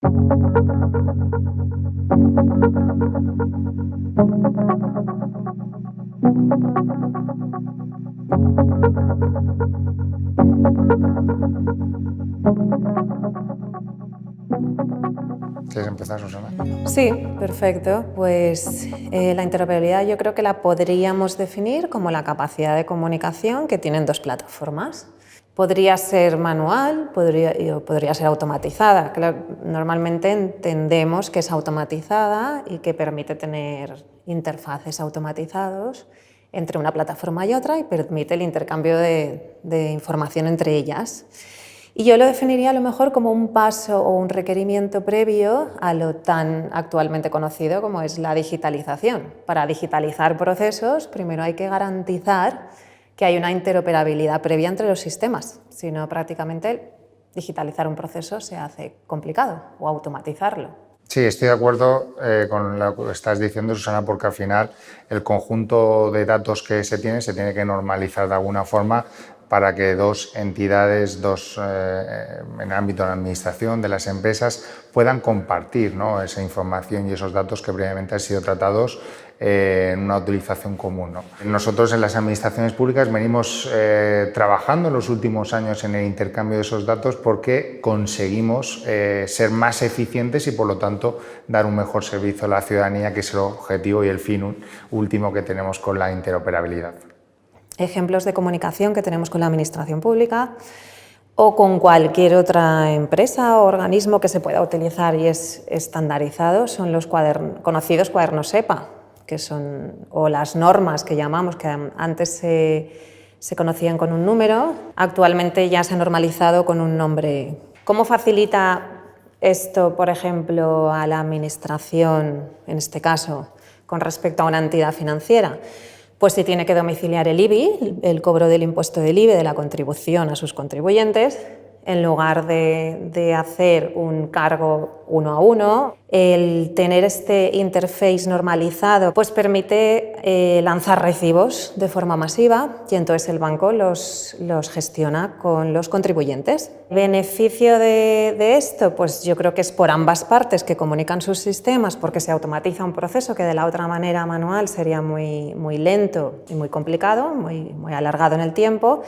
¿Quieres empezar, Susana? Sí, perfecto. Pues la interoperabilidad yo creo que la podríamos definir como la capacidad de comunicación que tienen dos plataformas. Podría ser manual, podría ser automatizada. Claro, normalmente entendemos que es automatizada y que permite tener interfaces automatizados entre una plataforma y otra y permite el intercambio de información entre ellas. Y yo lo definiría a lo mejor como un paso o un requerimiento previo a lo tan actualmente conocido como es la digitalización. Para digitalizar procesos, primero hay que garantizar que hay una interoperabilidad previa entre los sistemas, si no prácticamente digitalizar un proceso se hace complicado o automatizarlo. Sí, estoy de acuerdo con lo que estás diciendo, Susana, porque al final el conjunto de datos que se tiene que normalizar de alguna forma para que dos entidades, en el ámbito de la administración, de las empresas, puedan compartir, ¿no?, esa información y esos datos que previamente han sido tratados en una utilización común, ¿no? Nosotros en las administraciones públicas venimos trabajando en los últimos años en el intercambio de esos datos porque conseguimos ser más eficientes y por lo tanto dar un mejor servicio a la ciudadanía, que es el objetivo y el fin último que tenemos con la interoperabilidad. Ejemplos de comunicación que tenemos con la administración pública o con cualquier otra empresa o organismo que se pueda utilizar y es estandarizado son los conocidos cuadernos SEPA, que son, o las normas que llamamos, que antes se conocían con un número, actualmente ya se ha normalizado con un nombre. ¿Cómo facilita esto, por ejemplo, a la administración, en este caso, con respecto a una entidad financiera? Pues si tiene que domiciliar el IBI, el cobro del impuesto del IBI, de la contribución a sus contribuyentes, en lugar de hacer un cargo uno a uno, el tener este interface normalizado pues permite lanzar recibos de forma masiva y entonces el banco los gestiona con los contribuyentes. ¿Beneficio de esto? Pues yo creo que es por ambas partes que comunican sus sistemas porque se automatiza un proceso que de la otra manera manual sería muy lento y muy complicado, muy alargado en el tiempo,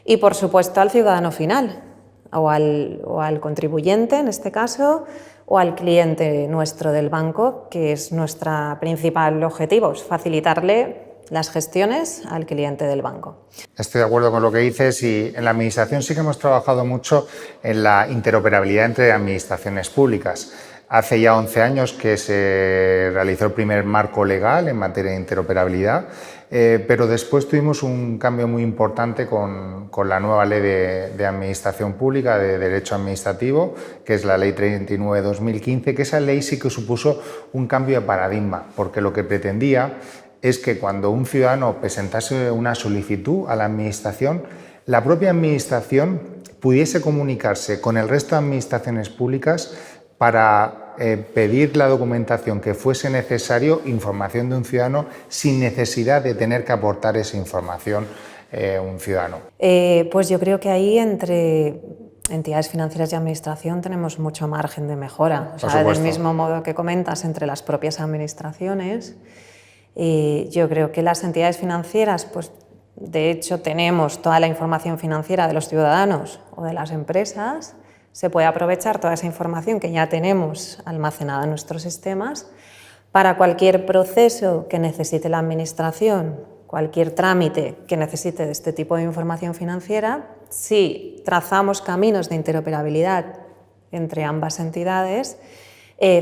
y por supuesto al ciudadano final. O al contribuyente, en este caso, o al cliente nuestro del banco, que es nuestro principal objetivo, es facilitarle las gestiones al cliente del banco. Estoy de acuerdo con lo que dices y en la administración sí que hemos trabajado mucho en la interoperabilidad entre administraciones públicas. Hace ya 11 años que se realizó el primer marco legal en materia de interoperabilidad, pero después tuvimos un cambio muy importante con la nueva ley de administración pública, de derecho administrativo, que es la ley 39/2015, que esa ley sí que supuso un cambio de paradigma, porque lo que pretendía es que cuando un ciudadano presentase una solicitud a la administración, la propia administración pudiese comunicarse con el resto de administraciones públicas para pedir la documentación que fuese necesario, información de un ciudadano, sin necesidad de tener que aportar esa información un ciudadano. Pues yo creo que ahí entre entidades financieras y administración tenemos mucho margen de mejora. O sea, del mismo modo que comentas, entre las propias administraciones, yo creo que las entidades financieras, pues de hecho tenemos toda la información financiera de los ciudadanos o de las empresas. Se puede aprovechar toda esa información que ya tenemos almacenada en nuestros sistemas para cualquier proceso que necesite la administración, cualquier trámite que necesite de este tipo de información financiera. Si trazamos caminos de interoperabilidad entre ambas entidades,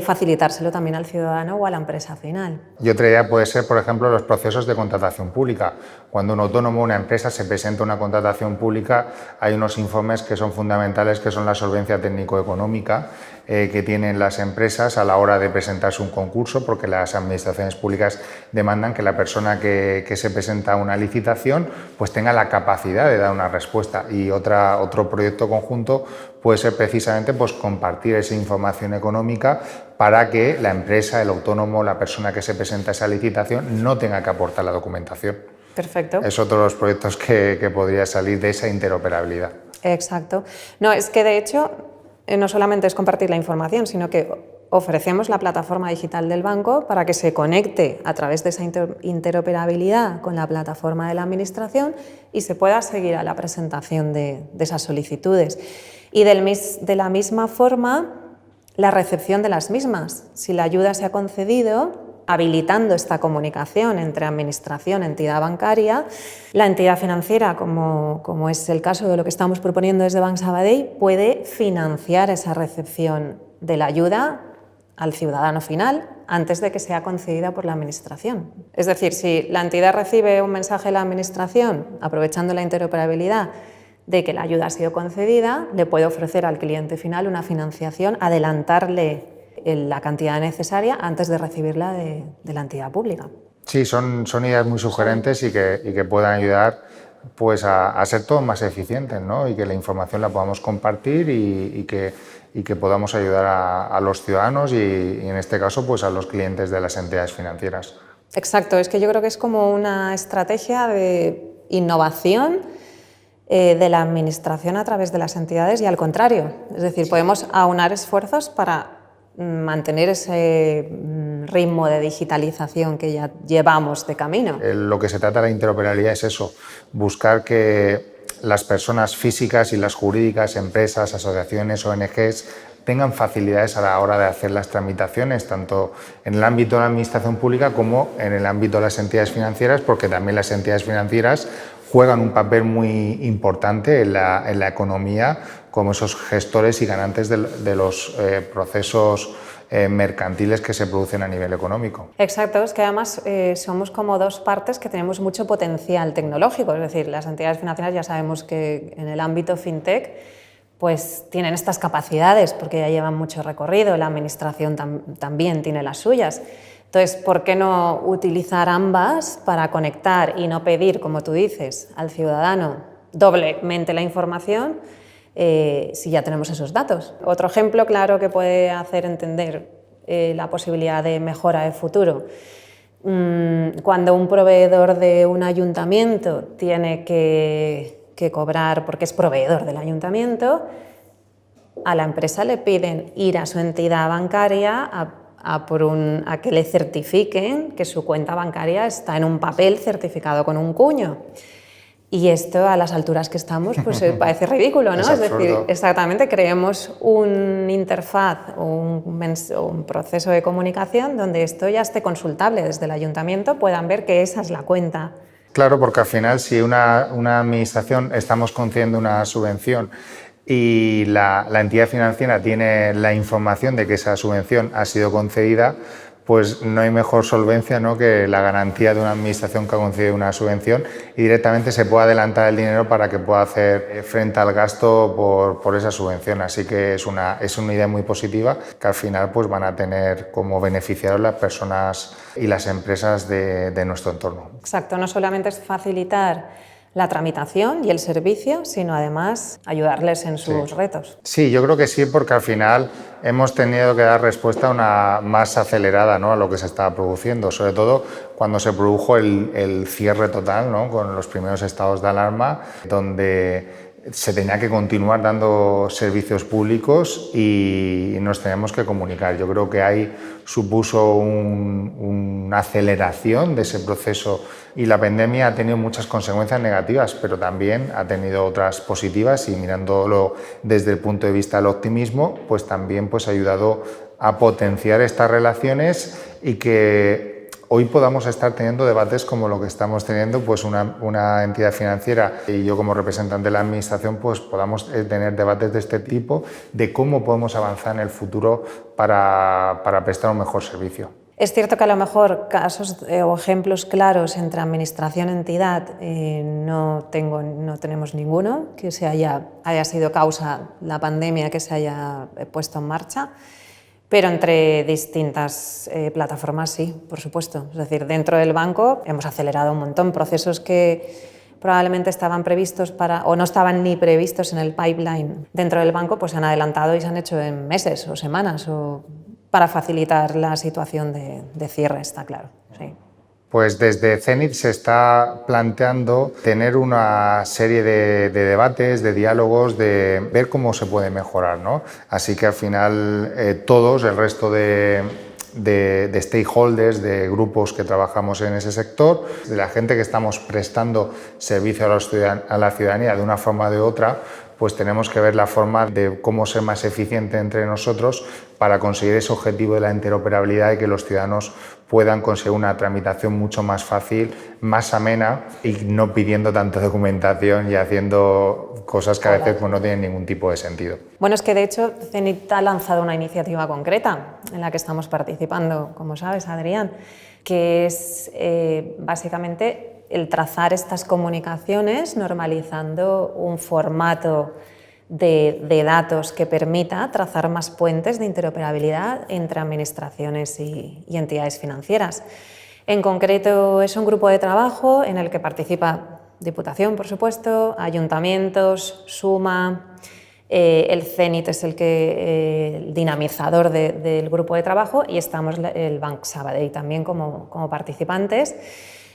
facilitárselo también al ciudadano o a la empresa final. Y otra idea puede ser, por ejemplo, los procesos de contratación pública. Cuando un autónomo o una empresa se presenta una contratación pública, hay unos informes que son fundamentales, que son la solvencia técnico-económica que tienen las empresas a la hora de presentarse un concurso, porque las administraciones públicas demandan que la persona que se presenta a una licitación pues tenga la capacidad de dar una respuesta. Y otro proyecto conjunto puede ser precisamente pues compartir esa información económica para que la empresa, el autónomo, la persona que se presenta a esa licitación no tenga que aportar la documentación. Perfecto. Es otro de los proyectos que podría salir de esa interoperabilidad. Exacto. No, es que de hecho no solamente es compartir la información, sino que ofrecemos la plataforma digital del banco para que se conecte a través de esa interoperabilidad con la plataforma de la Administración y se pueda seguir a la presentación de esas solicitudes. Y de la misma forma, la recepción de las mismas. Si la ayuda se ha concedido, habilitando esta comunicación entre Administración y entidad bancaria, la entidad financiera, como es el caso de lo que estamos proponiendo desde Banc Sabadell, puede financiar esa recepción de la ayuda al ciudadano final antes de que sea concedida por la Administración. Es decir, si la entidad recibe un mensaje de la Administración, aprovechando la interoperabilidad, de que la ayuda ha sido concedida, le puede ofrecer al cliente final una financiación, adelantarle la cantidad necesaria antes de recibirla de la entidad pública. Sí, son ideas muy sugerentes y que puedan ayudar pues, a ser todos más eficientes, ¿no? Y que la información la podamos compartir y que podamos ayudar a los ciudadanos y en este caso pues, a los clientes de las entidades financieras. Exacto, es que yo creo que es como una estrategia de innovación de la Administración a través de las entidades y al contrario. Es decir, podemos aunar esfuerzos para mantener ese ritmo de digitalización que ya llevamos de camino. Lo que se trata de la interoperabilidad es eso, buscar que las personas físicas y las jurídicas, empresas, asociaciones, ONGs, tengan facilidades a la hora de hacer las tramitaciones, tanto en el ámbito de la administración pública como en el ámbito de las entidades financieras, porque también las entidades financieras juegan un papel muy importante en la economía como esos gestores y ganantes de los procesos mercantiles que se producen a nivel económico. Exacto, es que además somos como dos partes que tenemos mucho potencial tecnológico, es decir, las entidades financieras ya sabemos que en el ámbito fintech pues tienen estas capacidades porque ya llevan mucho recorrido, la Administración también tiene las suyas. Entonces, ¿por qué no utilizar ambas para conectar y no pedir, como tú dices, al ciudadano doblemente la información si ya tenemos esos datos? Otro ejemplo claro que puede hacer entender la posibilidad de mejora de futuro. Cuando un proveedor de un ayuntamiento tiene que cobrar porque es proveedor del ayuntamiento, a la empresa le piden ir a su entidad bancaria a que le certifiquen que su cuenta bancaria está en un papel certificado con un cuño. Y esto, a las alturas que estamos, pues parece ridículo, ¿no? Es decir, exactamente, creemos una interfaz o un proceso de comunicación donde esto ya esté consultable desde el ayuntamiento, puedan ver que esa es la cuenta. Claro, porque al final, si una administración estamos concediendo una subvención y la entidad financiera tiene la información de que esa subvención ha sido concedida, pues no hay mejor solvencia, ¿no?, que la garantía de una administración que ha concedido una subvención y directamente se pueda adelantar el dinero para que pueda hacer frente al gasto por esa subvención. Así que es una idea muy positiva que al final pues, van a tener como beneficiarios las personas y las empresas de nuestro entorno. Exacto, no solamente es facilitar la tramitación y el servicio, sino además ayudarles en sus retos. Sí, yo creo que sí, porque al final hemos tenido que dar respuesta más acelerada, ¿no?, a lo que se estaba produciendo, sobre todo cuando se produjo el cierre total, ¿no?, con los primeros estados de alarma, donde se tenía que continuar dando servicios públicos y nos teníamos que comunicar. Yo creo que ahí supuso una aceleración de ese proceso y la pandemia ha tenido muchas consecuencias negativas, pero también ha tenido otras positivas y mirándolo desde el punto de vista del optimismo, pues también pues, ha ayudado a potenciar estas relaciones y que hoy podamos estar teniendo debates como lo que estamos teniendo, pues una entidad financiera y yo como representante de la Administración, pues podamos tener debates de este tipo, de cómo podemos avanzar en el futuro para prestar un mejor servicio. Es cierto que a lo mejor casos o ejemplos claros entre Administración y entidad no tenemos ninguno que haya sido causa la pandemia que se haya puesto en marcha. Pero entre distintas plataformas sí, por supuesto. Es decir, dentro del banco hemos acelerado un montón procesos que probablemente estaban previstos o no estaban ni previstos en el pipeline. Dentro del banco pues se han adelantado y se han hecho en meses o semanas para facilitar la situación de cierre, está claro. Sí. Pues desde CENIT se está planteando tener una serie de debates, de diálogos, de ver cómo se puede mejorar, ¿no? Así que al final todos, el resto de stakeholders, de grupos que trabajamos en ese sector, de la gente que estamos prestando servicio a la ciudadanía de una forma o de otra, pues tenemos que ver la forma de cómo ser más eficiente entre nosotros para conseguir ese objetivo de la interoperabilidad y que los ciudadanos puedan conseguir una tramitación mucho más fácil, más amena y no pidiendo tanta documentación y haciendo cosas que a veces pues, no tienen ningún tipo de sentido. Bueno, es que de hecho CENIT ha lanzado una iniciativa concreta en la que estamos participando, como sabes, Adrián, que es básicamente el trazar estas comunicaciones normalizando un formato de datos que permita trazar más puentes de interoperabilidad entre administraciones y entidades financieras. En concreto, es un grupo de trabajo en el que participa Diputación, por supuesto, ayuntamientos, Suma, el CENIT es el dinamizador del grupo de trabajo y estamos el Banc Sabadell también como participantes.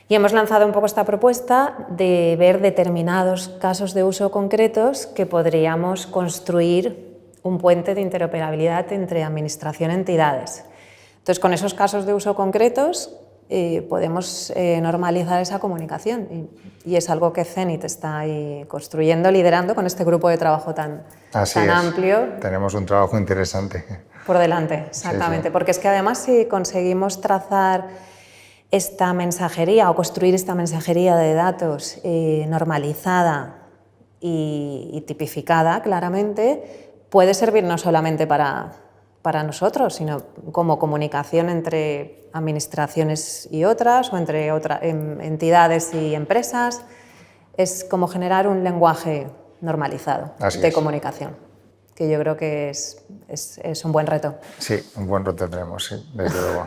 Y hemos lanzado un poco esta propuesta de ver determinados casos de uso concretos que podríamos construir un puente de interoperabilidad entre administración y entidades. Entonces, con esos casos de uso concretos podemos normalizar esa comunicación y es algo que CENIT está ahí construyendo, liderando con este grupo de trabajo tan amplio. Tenemos un trabajo interesante. Por delante, exactamente, sí. Porque es que además si conseguimos trazar esta mensajería o construir esta mensajería de datos normalizada y tipificada claramente, puede servir no solamente para nosotros, sino como comunicación entre administraciones y otras o entre entidades y empresas. Es como generar un lenguaje normalizado de comunicación, que yo creo que es un buen reto. Sí, un buen reto tendremos, sí, desde luego.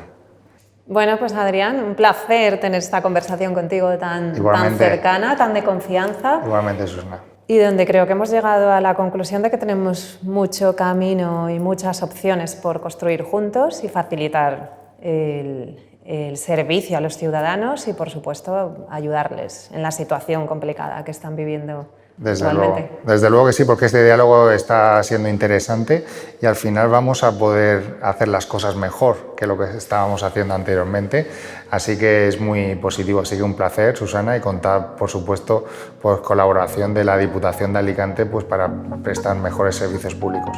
Bueno, pues Adrián, un placer tener esta conversación contigo tan cercana, tan de confianza. Igualmente, Susana. Y donde creo que hemos llegado a la conclusión de que tenemos mucho camino y muchas opciones por construir juntos y facilitar el servicio a los ciudadanos y, por supuesto, ayudarles en la situación complicada que están viviendo. Desde luego que sí, porque este diálogo está siendo interesante y al final vamos a poder hacer las cosas mejor que lo que estábamos haciendo anteriormente. Así que es muy positivo. Así que un placer, Susana, y contar, por supuesto, por colaboración de la Diputación de Alicante pues, para prestar mejores servicios públicos.